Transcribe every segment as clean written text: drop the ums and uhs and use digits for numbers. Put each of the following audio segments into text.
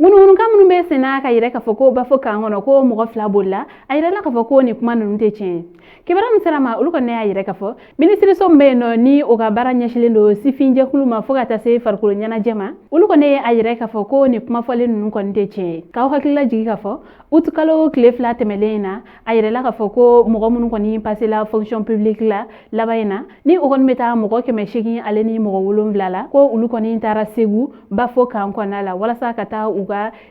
Munun kam munun be sena ka yire ka foko ba fo kan hono ko mo fla bolla ayira la ka foko ni kuma nun te chen kibara msarama uluko ne ayire ka fo ministre sombe no ni o ga baranya shilendo sifinje kuluma fo ga ta se farkulo nyana jema uluko ne ayire ka foko ni kuma fo le nun ko te chen ka hakilla jigi ka fo utukalo klefla temelena ayire la ka foko mo munun ko ni passer la fonction publique la labayna ni o gon meta mo ko keme shigi aleni mo wulum blala ko uluko ni tara segu ba fo kan ko nala wala sa kata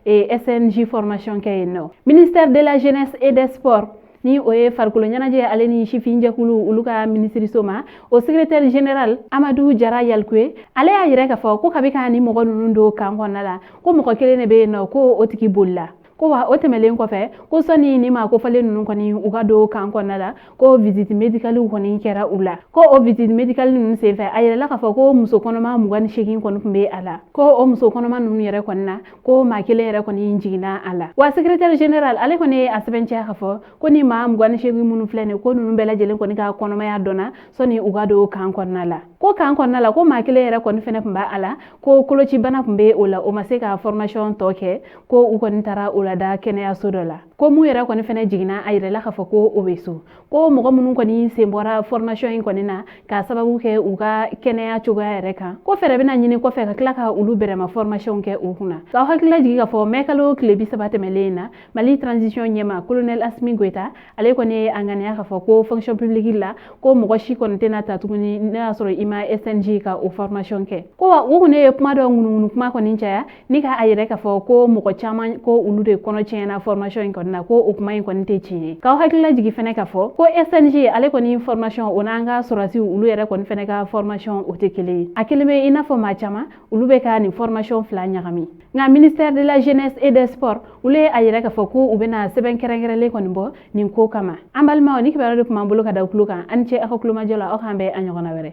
et SNJ formation kayno ministère de la jeunesse et des sports ni oye farkulo nyanaje aleni shifinje kulu uluka ministre soma au secrétaire général Amadou Jara Yalkwe ale ayire ka fo ko kabika ni mo gonu ndo kan ko nala ko mo ko kelene be no ko otiki bolla ko wa otemelen ko fe ko soni ni ma ko fale nun ko ni uga do kan ko nala ko visite médicale ko ni kera ula ko o visite médicale nun se fe ayira la ka fo ko muso kono ma mu gan shegin ko be ala ko o muso kono ma nun yere ko na ko ma kele yere ko ni jigina ala wa secrétaire général ale ko ni asbenche ka fo ko ni ma mu gan shegin mun flene ko nun bela jelen ko ni ka kono ma ya dona soni uga do kan ko nala ko kan ko nala ko ma kele yere ko ni fene ba ala ko kolochi bana be ola o ma se ka formation toke ko u ko ni tara ola da kenya sodola ko mu yera ko ni fene jigina ayre la khafa ko obesu ko mo mun ko ni sembora formation ko ni na ka sababu ke uga kenya chuga yere ka ko fere bina nyini ko fe ka klaka ulu bere ma formation ke uhuna ka hakila jiga fo mekalo klebi sabate melena mali transition nyema colonel Asmi Goita ale ko ni angane ya khafa ko fonction publique la ko mo shi ko tena tatuguni na soro ima SNG ka o formation ke ko wa uhune kuma do ngunu kuma ko ni chaya ni ka ayre ka fo ko mo ko chama ko ulu de kono chena formation ko na ko ukuma ko nte chi ka hakila jigi fene ka fo ko SNG ale ko ni formation onanga sorasi ulu yere ko fene ka formation o tekele akeleme ina fo ma chama ulu be ka ni formation fla nyagami nga ministère de la jeunesse et des sports ule ayere ka fo ko ubena seben kerengere ko nimbo nin ko kama ambalma oni kibaro de kuma bolo ka da kuluka anche akokuma jola o hambe anyogona were